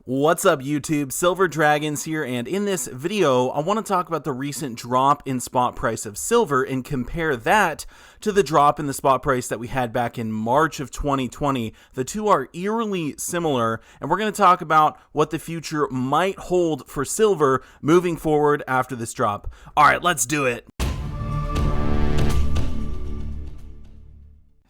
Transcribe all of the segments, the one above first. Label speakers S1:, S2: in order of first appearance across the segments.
S1: What's up YouTube, Silver Dragons here, and in this video I want to talk about the recent drop in spot price of silver and compare that to the drop in the spot price that we had back in March of 2020. The two are eerily similar, and we're going to talk about what the future might hold for silver moving forward after this drop. Alright, let's do it!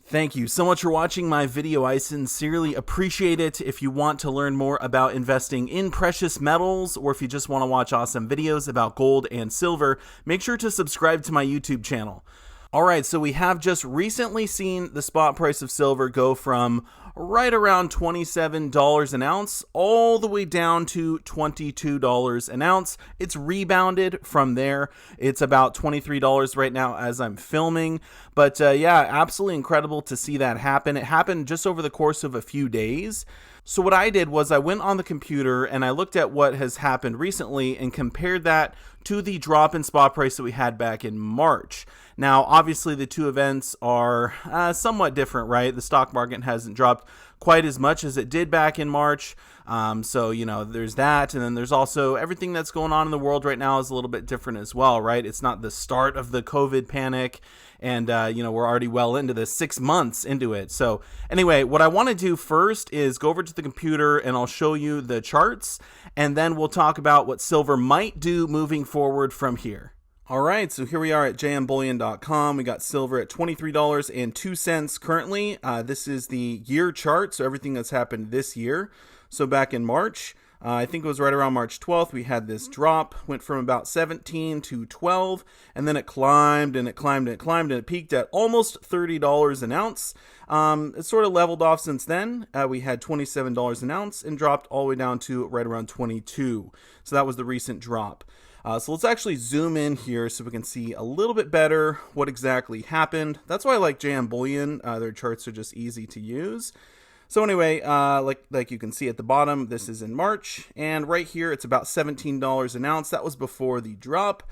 S1: Thank you so much for watching my video. I sincerely appreciate it. If you want to learn more about investing in precious metals, or if you just want to watch awesome videos about gold and silver, make sure to subscribe to my YouTube channel. Alright, so we have just recently seen the spot price of silver go from right around $27 an ounce all the way down to $22 an ounce. It's rebounded from there. It's about $23 right now as I'm filming. But yeah, absolutely incredible to see that happen. It happened just over the course of a few days. So what I did was I went on the computer and I looked at what has happened recently and compared that to the drop in spot price that we had back in March. Now, obviously the two events are somewhat different, right? The stock market hasn't dropped quite as much as it did back in March. So, you know, there's that. And then there's also everything that's going on in the world right now is a little bit different as well, right? It's not the start of the COVID panic. And, you know, we're already well into this, 6 months into it. So anyway, what I want to do first is go over to the computer and I'll show you the charts. And then we'll talk about what silver might do moving forward from here. All right, so here we are at jmbullion.com. We got silver at $23.02 currently. This is the year chart, so everything that's happened this year. So back in March, I think it was right around March 12th, we had this drop, went from about 17 to 12, and then it climbed and it climbed and it climbed, and it peaked at almost $30 an ounce. It's sort of leveled off since then. We had $27 an ounce and dropped all the way down to right around 22. So that was the recent drop. So let's actually zoom in here so we can see a little bit better what exactly happened. That's why I like JM Bullion. Their charts are just easy to use. So anyway, like you can see at the bottom, this is in March, and right here it's about $17 an ounce. That was before the drop,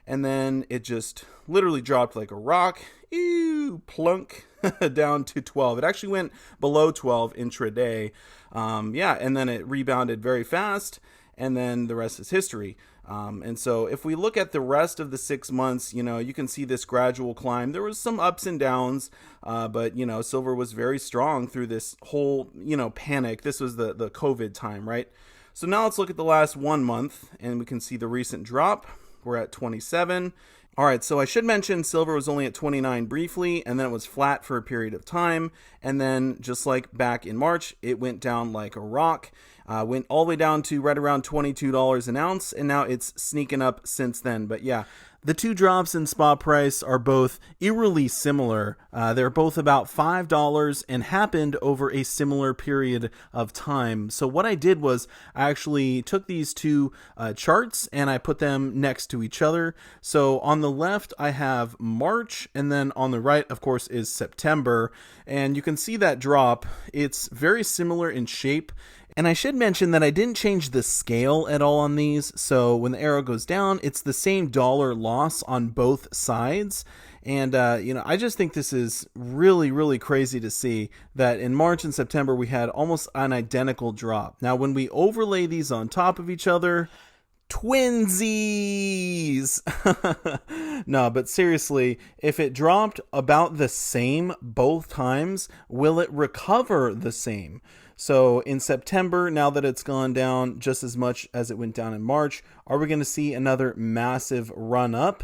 S1: and then it just literally dropped like a rock. Ew, plunk, down to 12. It actually went below 12 intraday. Yeah, and then it rebounded very fast, and then the rest is history. And so if we look at the rest of the 6 months, you know, you can see this gradual climb. There was some ups and downs, but, you know, silver was very strong through this whole, you know, panic. This was the COVID time, right? So now let's look at the last 1 month, and we can see the recent drop. We're at 27. All right, so I should mention silver was only at 29 briefly, and then it was flat for a period of time. And then just like back in March, it went down like a rock. Went all the way down to right around $22 an ounce, and now it's sneaking up since then. But yeah, the two drops in spot price are both eerily similar. They're both about $5 and happened over a similar period of time. So what I did was I actually took these two charts and I put them next to each other. So on the left I have March, and then on the right, of course, is September. And you can see that drop. It's very similar in shape. And I should mention that I didn't change the scale at all on these, so when the arrow goes down, it's the same dollar loss on both sides. And, you know, I just think this is really, really crazy to see that in March and September we had almost an identical drop. Now, when we overlay these on top of each other, twinsies! No, but seriously, if it dropped about the same both times, will it recover the same? So in September, now that it's gone down just as much as it went down in March, are we going to see another massive run up?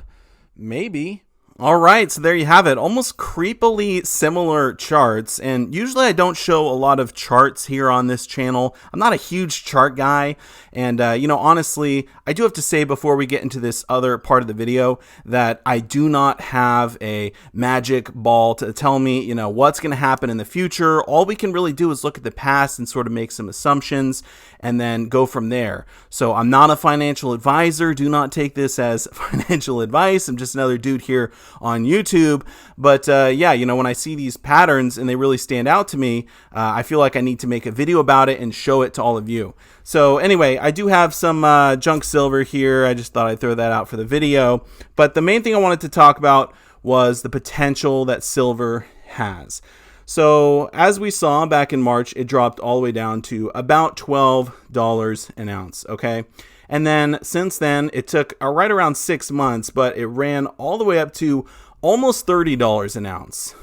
S1: Maybe. All right, so there you have it. Almost creepily similar charts. And usually I don't show a lot of charts here on this channel. I'm not a huge chart guy. And, you know, honestly, I do have to say before we get into this other part of the video that I do not have a magic ball to tell me, you know, what's going to happen in the future. All we can really do is look at the past and sort of make some assumptions and then go from there. So I'm not a financial advisor. Do not take this as financial advice. I'm just another dude here on YouTube. But yeah, you know, when I see these patterns and they really stand out to me, I feel like I need to make a video about it and show it to all of you. So anyway, I do have some junk silver here. I just thought I'd throw that out for the video. But the main thing I wanted to talk about was the potential that silver has. So as we saw back in March, it dropped all the way down to about $12 an ounce, okay? And then since then, it took right around 6 months, but it ran all the way up to almost $30 an ounce.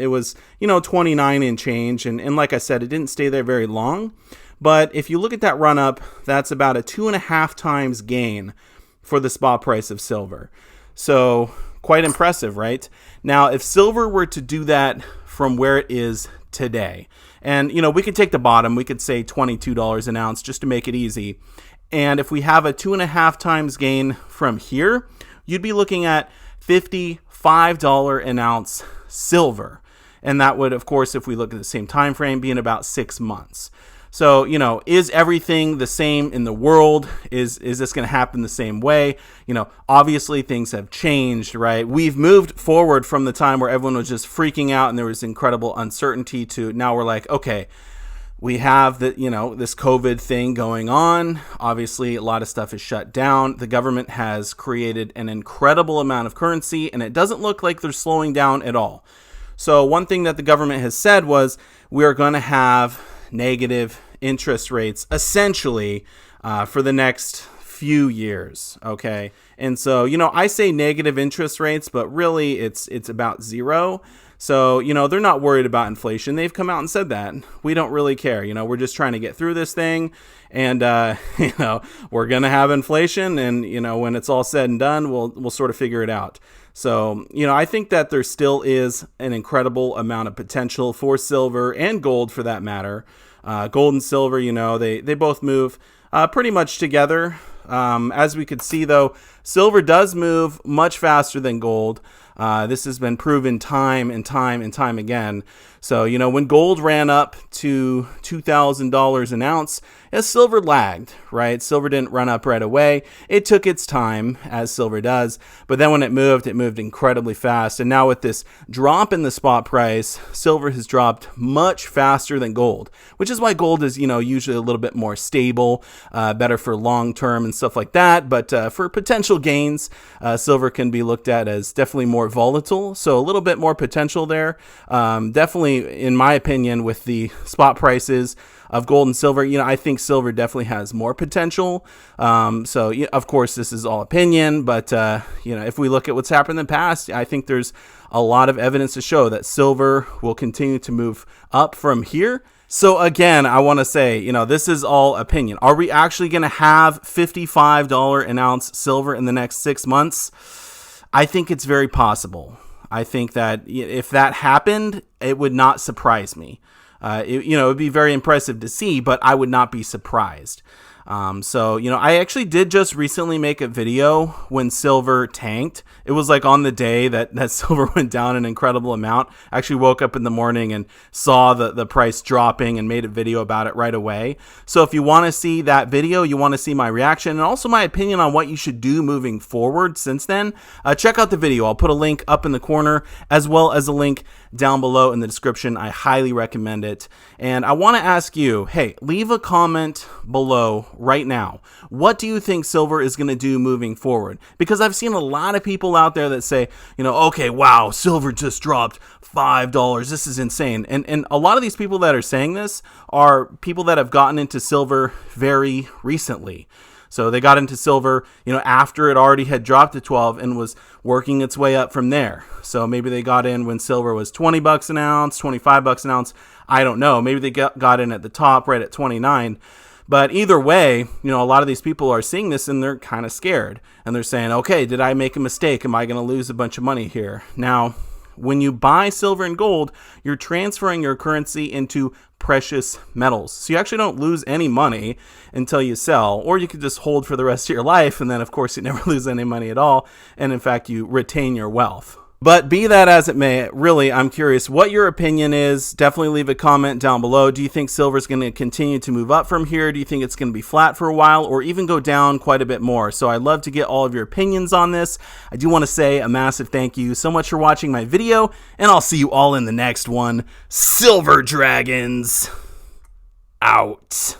S1: It was, 29 and change. And like I said, it didn't stay there very long. But if you look at that run up, that's about a 2.5 times gain for the spot price of silver. So quite impressive, right? Now, if silver were to do that from where it is today, and we could take the bottom, we could say $22 an ounce just to make it easy. And if we have a 2.5 times gain from here, you'd be looking at $55 an ounce silver. And that would, of course, if we look at the same time frame, be in about 6 months. So, is everything the same in the world? Is this going to happen the same way? Obviously things have changed, right? We've moved forward from the time where everyone was just freaking out and there was incredible uncertainty to now we're like, okay, we have this COVID thing going on. Obviously, a lot of stuff is shut down. The government has created an incredible amount of currency, and it doesn't look like they're slowing down at all. So one thing that the government has said was we are going to have negative interest rates essentially for the next few years, okay? And so, I say negative interest rates, but really it's about zero. So, they're not worried about inflation. They've come out and said that. We don't really care. We're just trying to get through this thing. And, we're going to have inflation. And, when it's all said and done, we'll sort of figure it out. So, I think that there still is an incredible amount of potential for silver and gold for that matter. Gold and silver, they both move pretty much together. As we could see, though, silver does move much faster than gold. This has been proven time and time again. So, when gold ran up to $2,000 an ounce, silver lagged, right? Silver didn't run up right away. It took its time, as silver does. But then when it moved incredibly fast. And now with this drop in the spot price, silver has dropped much faster than gold, which is why gold is, usually a little bit more stable, better for long term and stuff like that. But for potential gains, silver can be looked at as definitely more volatile. So a little bit more potential there. Definitely, in my opinion, with the spot prices of gold and silver, I think silver definitely has more potential. So of course, this is all opinion, but if we look at what's happened in the past, I think there's a lot of evidence to show that silver will continue to move up from here. So again, I want to say, this is all opinion. Are we actually going to have $55 an ounce silver in the next 6 months? I think it's very possible. I think that if that happened, it would not surprise me. It would be very impressive to see, but I would not be surprised. So, I actually did just recently make a video when silver tanked. It was like on the day that silver went down an incredible amount. I actually woke up in the morning and saw the price dropping and made a video about it right away. So if you want to see that video, you want to see my reaction and also my opinion on what you should do moving forward since then, check out the video. I'll put a link up in the corner as well as a link down below in the description. I highly recommend it. And I want to ask you, hey, leave a comment below right now. What do you think silver is going to do moving forward? Because I've seen a lot of people out there that say, okay, wow, silver just dropped $5. This is insane. And a lot of these people that are saying this are people that have gotten into silver very recently. So they got into silver, after it already had dropped to 12 and was working its way up from there. So maybe they got in when silver was $20 an ounce, $25 an ounce. I don't know. Maybe they got in at the top right at 29. But either way, a lot of these people are seeing this and they're kind of scared. And they're saying, okay, did I make a mistake? Am I going to lose a bunch of money here? Now, when you buy silver and gold, you're transferring your currency into precious metals. So you actually don't lose any money until you sell, or you could just hold for the rest of your life. And then, of course, you never lose any money at all. And in fact, you retain your wealth. But be that as it may, really, I'm curious what your opinion is. Definitely leave a comment down below. Do you think silver is going to continue to move up from here? Do you think it's going to be flat for a while or even go down quite a bit more? So I'd love to get all of your opinions on this. I do want to say a massive thank you so much for watching my video, and I'll see you all in the next one. Silver Dragons out.